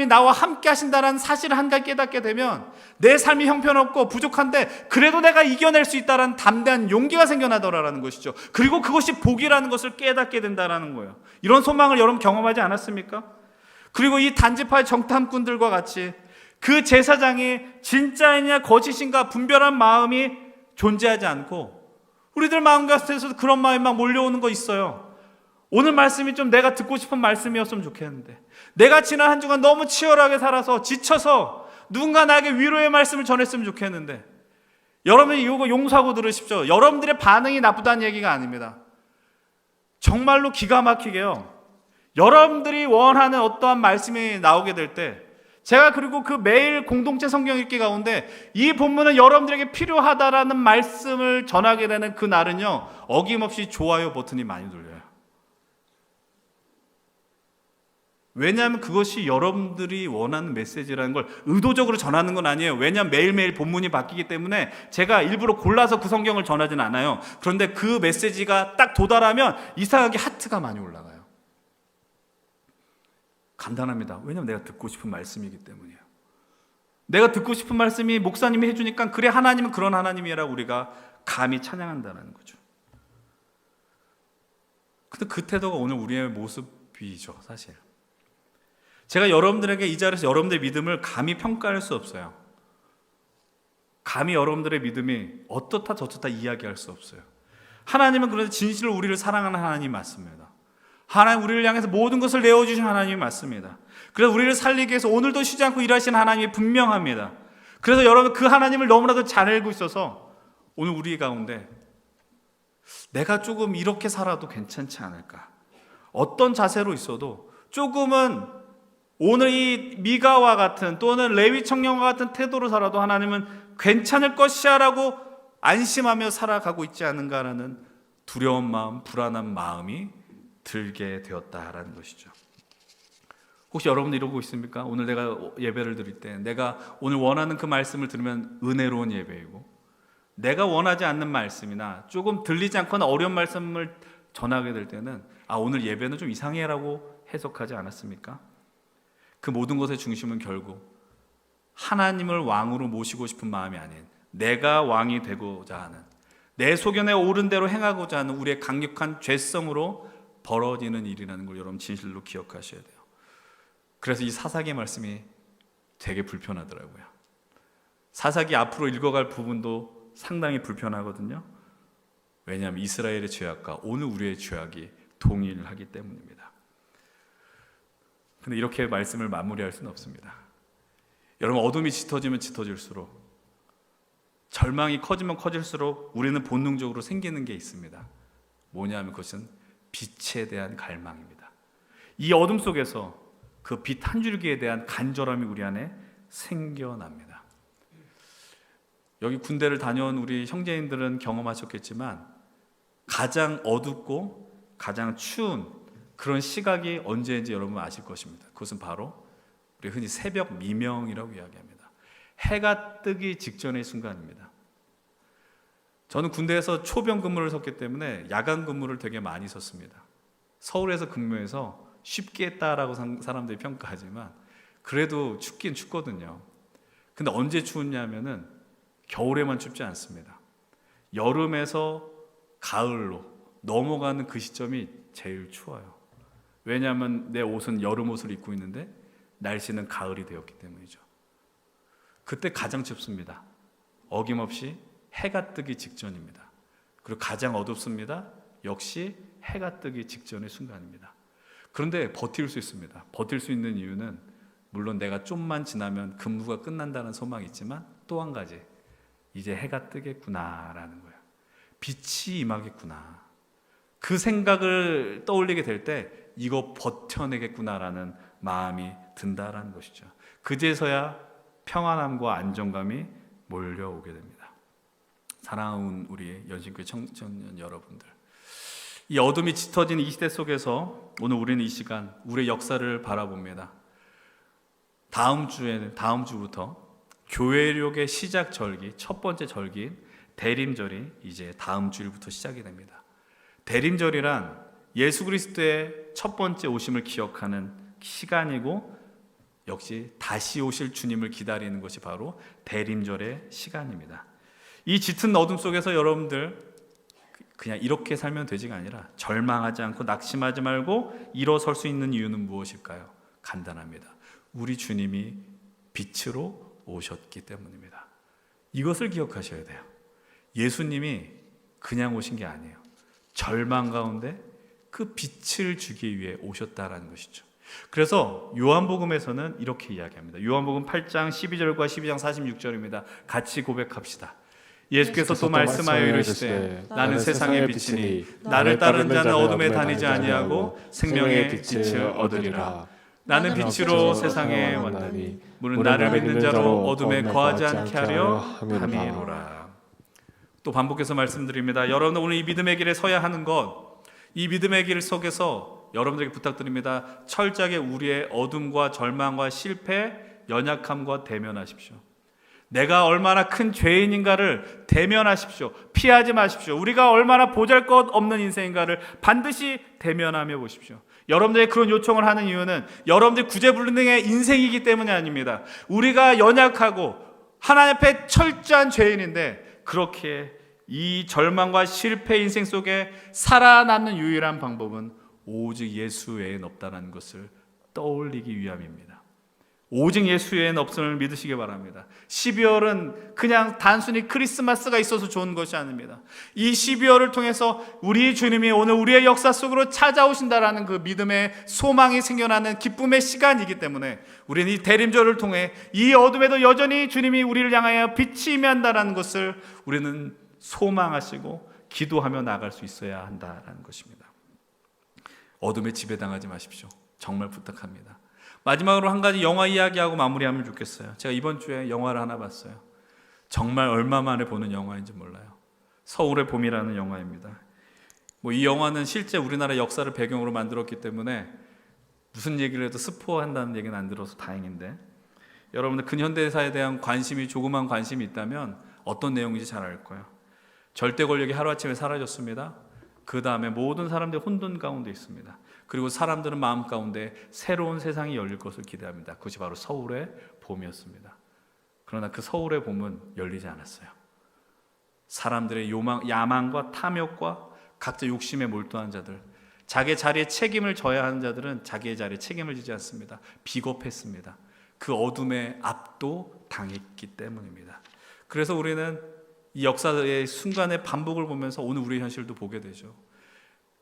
나와 함께 하신다는 사실을 한 가지 깨닫게 되면 내 삶이 형편없고 부족한데 그래도 내가 이겨낼 수 있다는 담대한 용기가 생겨나더라라는 것이죠. 그리고 그것이 복이라는 것을 깨닫게 된다라는 거예요. 이런 소망을 여러분 경험하지 않았습니까? 그리고 이 단지파의 정탐꾼들과 같이 그 제사장이 진짜이냐 거짓인가 분별한 마음이 존재하지 않고 우리들 마음 가운데서도 그런 마음이 막 몰려오는 거 있어요. 오늘 말씀이 좀 내가 듣고 싶은 말씀이었으면 좋겠는데, 내가 지난 한 주간 너무 치열하게 살아서 지쳐서 누군가 나에게 위로의 말씀을 전했으면 좋겠는데, 여러분이 이거 용서하고 들으십시오. 여러분들의 반응이 나쁘다는 얘기가 아닙니다. 정말로 기가 막히게요, 여러분들이 원하는 어떠한 말씀이 나오게 될 때 제가 그리고 그 매일 공동체 성경 읽기 가운데 이 본문은 여러분들에게 필요하다라는 말씀을 전하게 되는 그 날은요, 어김없이 좋아요 버튼이 많이 눌려요. 왜냐하면 그것이 여러분들이 원하는 메시지라는 걸 의도적으로 전하는 건 아니에요. 왜냐하면 매일매일 본문이 바뀌기 때문에 제가 일부러 골라서 그 성경을 전하진 않아요. 그런데 그 메시지가 딱 도달하면 이상하게 하트가 많이 올라가요. 간단합니다. 왜냐하면 내가 듣고 싶은 말씀이기 때문이에요. 내가 듣고 싶은 말씀이 목사님이 해주니까 그래, 하나님은 그런 하나님이라고 우리가 감히 찬양한다는 거죠. 근데 그 태도가 오늘 우리의 모습이죠, 사실. 제가 여러분들에게 이 자리에서 여러분들의 믿음을 감히 평가할 수 없어요. 감히 여러분들의 믿음이 어떻다 저떻다 이야기할 수 없어요. 하나님은 그런데 진실로 우리를 사랑하는 하나님이 맞습니다. 하나님, 우리를 향해서 모든 것을 내어주신 하나님이 맞습니다. 그래서 우리를 살리기 위해서 오늘도 쉬지 않고 일하시는 하나님이 분명합니다. 그래서 여러분, 그 하나님을 너무나도 잘 알고 있어서 오늘 우리 가운데 내가 조금 이렇게 살아도 괜찮지 않을까, 어떤 자세로 있어도 조금은 오늘 이 미가와 같은 또는 레위 청년과 같은 태도로 살아도 하나님은 괜찮을 것이야 라고 안심하며 살아가고 있지 않은가라는 두려운 마음, 불안한 마음이 들게 되었다라는 것이죠. 혹시 여러분 이러고 있습니까? 오늘 내가 예배를 드릴 때 내가 오늘 원하는 그 말씀을 들으면 은혜로운 예배이고, 내가 원하지 않는 말씀이나 조금 들리지 않거나 어려운 말씀을 전하게 될 때는 오늘 예배는 좀 이상해라고 해석하지 않았습니까? 그 모든 것의 중심은 결국 하나님을 왕으로 모시고 싶은 마음이 아닌 내가 왕이 되고자 하는, 내 소견에 옳은 대로 행하고자 하는 우리의 강력한 죄성으로 벌어지는 일이라는 걸 여러분 진실로 기억하셔야 돼요. 그래서 이 사사기 말씀이 되게 불편하더라고요. 사사기 앞으로 읽어갈 부분도 상당히 불편하거든요. 왜냐하면 이스라엘의 죄악과 오늘 우리의 죄악이 동일하기 때문입니다. 근데 이렇게 말씀을 마무리할 수는 없습니다. 여러분, 어둠이 짙어지면 짙어질수록, 절망이 커지면 커질수록 우리는 본능적으로 생기는 게 있습니다. 뭐냐면 그것은 빛에 대한 갈망입니다. 이 어둠 속에서 그 빛 한 줄기에 대한 간절함이 우리 안에 생겨납니다. 여기 군대를 다녀온 우리 형제인들은 경험하셨겠지만 가장 어둡고 가장 추운 그런 시각이 언제인지 여러분 아실 것입니다. 그것은 바로 우리 흔히 새벽 미명이라고 이야기합니다. 해가 뜨기 직전의 순간입니다. 저는 군대에서 초병 근무를 섰기 때문에 야간 근무를 되게 많이 섰습니다. 서울에서 근무해서 쉽게 했다라고 사람들이 평가하지만 그래도 춥긴 춥거든요. 근데 언제 추웠냐면은 겨울에만 춥지 않습니다. 여름에서 가을로 넘어가는 그 시점이 제일 추워요. 왜냐하면 내 옷은 여름 옷을 입고 있는데 날씨는 가을이 되었기 때문이죠. 그때 가장 춥습니다. 어김없이 해가 뜨기 직전입니다. 그리고 가장 어둡습니다. 역시 해가 뜨기 직전의 순간입니다. 그런데 버틸 수 있습니다. 버틸 수 있는 이유는 물론 내가 좀만 지나면 근무가 끝난다는 소망이 있지만 또 한 가지, 이제 해가 뜨겠구나라는 거예요. 빛이 임하겠구나. 그 생각을 떠올리게 될 때 이거 버텨내겠구나라는 마음이 든다라는 것이죠. 그제서야 평안함과 안정감이 몰려오게 됩니다. 사랑하는 우리 연신교회 청년 여러분들, 이 어둠이 짙어진 이 시대 속에서 오늘 우리는 이 시간 우리의 역사를 바라봅니다. 다음 주부터 교회력의 시작 절기, 첫 번째 절기인 대림절이 이제 다음 주일부터 시작이 됩니다. 대림절이란 예수 그리스도의 첫 번째 오심을 기억하는 시간이고, 역시 다시 오실 주님을 기다리는 것이 바로 대림절의 시간입니다. 이 짙은 어둠 속에서 여러분들 그냥 이렇게 살면 되지가 아니라 절망하지 않고 낙심하지 말고 일어설 수 있는 이유는 무엇일까요? 간단합니다. 우리 주님이 빛으로 오셨기 때문입니다. 이것을 기억하셔야 돼요. 예수님이 그냥 오신 게 아니에요. 절망 가운데 그 빛을 주기 위해 오셨다라는 것이죠. 그래서 요한복음에서는 이렇게 이야기합니다. 요한복음 8장 12절과 12장 46절입니다. 같이 고백합시다. 예수께서 또 말씀하여 이르시되 나는 세상의 빛이니 나를 따르는 자는 어둠에 다니지 아니하고 생명의 빛을 얻으리라. 나는 빛으로 세상에 왔나니 문은 나를 믿는 자로 어둠에 거하지 않게 하려 함이로라. 또 반복해서 말씀드립니다. 여러분, 오늘 이 믿음의 길에 서야 하는 것, 이 믿음의 길 속에서 여러분들에게 부탁드립니다. 철저하게 우리의 어둠과 절망과 실패, 연약함과 대면하십시오. 내가 얼마나 큰 죄인인가를 대면하십시오. 피하지 마십시오. 우리가 얼마나 보잘것없는 인생인가를 반드시 대면하며 보십시오. 여러분들이 그런 요청을 하는 이유는 여러분들이 구제불능의 인생이기 때문이 아닙니다. 우리가 연약하고 하나님 앞에 철저한 죄인인데 그렇게 이 절망과 실패 인생 속에 살아남는 유일한 방법은 오직 예수 외에는 없다는 것을 떠올리기 위함입니다. 오직 예수 외에는 없음을 믿으시기 바랍니다. 12월은 그냥 단순히 크리스마스가 있어서 좋은 것이 아닙니다. 이 12월을 통해서 우리 주님이 오늘 우리의 역사 속으로 찾아오신다라는 그 믿음의 소망이 생겨나는 기쁨의 시간이기 때문에 우리는 이 대림절을 통해 이 어둠에도 여전히 주님이 우리를 향하여 빛이 임한다라는 것을 우리는 소망하시고 기도하며 나아갈 수 있어야 한다라는 것입니다. 어둠에 지배당하지 마십시오. 정말 부탁합니다. 마지막으로 한 가지 영화 이야기하고 마무리하면 좋겠어요. 제가 이번 주에 영화를 하나 봤어요. 정말 얼마 만에 보는 영화인지 몰라요. 서울의 봄이라는 영화입니다. 이 영화는 실제 우리나라 역사를 배경으로 만들었기 때문에 무슨 얘기를 해도 스포한다는 얘기는 안 들어서 다행인데, 여러분들 근현대사에 대한 관심이 조그만 관심이 있다면 어떤 내용인지 잘 알 거예요. 절대 권력이 하루아침에 사라졌습니다. 그 다음에 모든 사람들이 혼돈 가운데 있습니다. 그리고 사람들은 마음 가운데 새로운 세상이 열릴 것을 기대합니다. 그것이 바로 서울의 봄이었습니다. 그러나 그 서울의 봄은 열리지 않았어요. 사람들의 야망과 탐욕과 각자 욕심에 몰두한 자들, 자기 자리에 책임을 져야 하는 자들은 자기의 자리에 책임을 지지 않습니다. 비겁했습니다. 그 어둠에 압도당했기 때문입니다. 그래서 우리는 이 역사의 순간의 반복을 보면서 오늘 우리의 현실도 보게 되죠.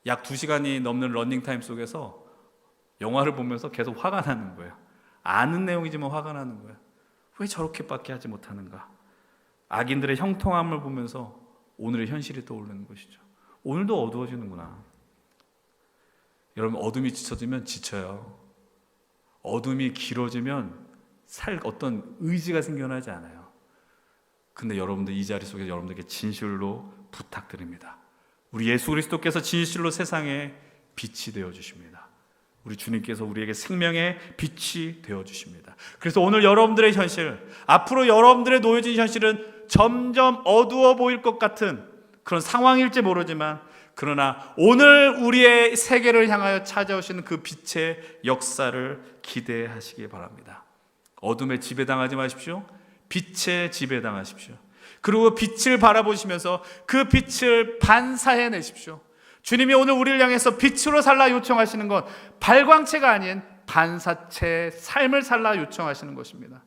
약 2시간이 넘는 러닝타임 속에서 영화를 보면서 계속 화가 나는 거예요. 아는 내용이지만 화가 나는 거예요. 왜 저렇게밖에 하지 못하는가? 악인들의 형통함을 보면서 오늘의 현실이 떠오르는 것이죠. 오늘도 어두워지는구나. 여러분, 어둠이 지쳐지면 지쳐요. 어둠이 길어지면 어떤 의지가 생겨나지 않아요. 근데 여러분들 이 자리 속에서 여러분들에게 진실로 부탁드립니다. 우리 예수 그리스도께서 진실로 세상에 빛이 되어주십니다. 우리 주님께서 우리에게 생명의 빛이 되어주십니다. 그래서 오늘 여러분들의 현실, 앞으로 여러분들의 놓여진 현실은 점점 어두워 보일 것 같은 그런 상황일지 모르지만, 그러나 오늘 우리의 세계를 향하여 찾아오시는 그 빛의 역사를 기대하시기 바랍니다. 어둠에 지배당하지 마십시오. 빛에 지배당하십시오. 그리고 빛을 바라보시면서 그 빛을 반사해내십시오. 주님이 오늘 우리를 향해서 빛으로 살라 요청하시는 건 발광체가 아닌 반사체 삶을 살라 요청하시는 것입니다.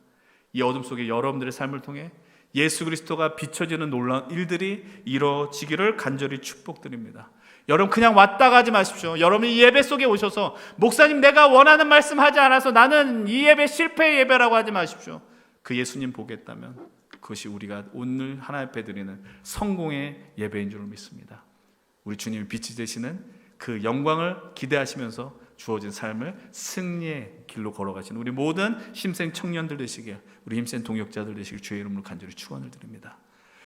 이 어둠 속에 여러분들의 삶을 통해 예수 그리스도가 비춰지는 놀라운 일들이 이루어지기를 간절히 축복드립니다. 여러분, 그냥 왔다 가지 마십시오. 여러분이 예배 속에 오셔서 목사님 내가 원하는 말씀 하지 않아서 나는 이 예배 실패 예배라고 하지 마십시오. 그 예수님 보겠다면 그것이 우리가 오늘 하나님 앞에 드리는 성공의 예배인 줄 믿습니다. 우리 주님이 빛이 되시는 그 영광을 기대하시면서 주어진 삶을 승리의 길로 걸어가시는 우리 모든 힘센 청년들 되시길, 우리 힘센 동역자들 되시길 주의 이름으로 간절히 축원을 드립니다.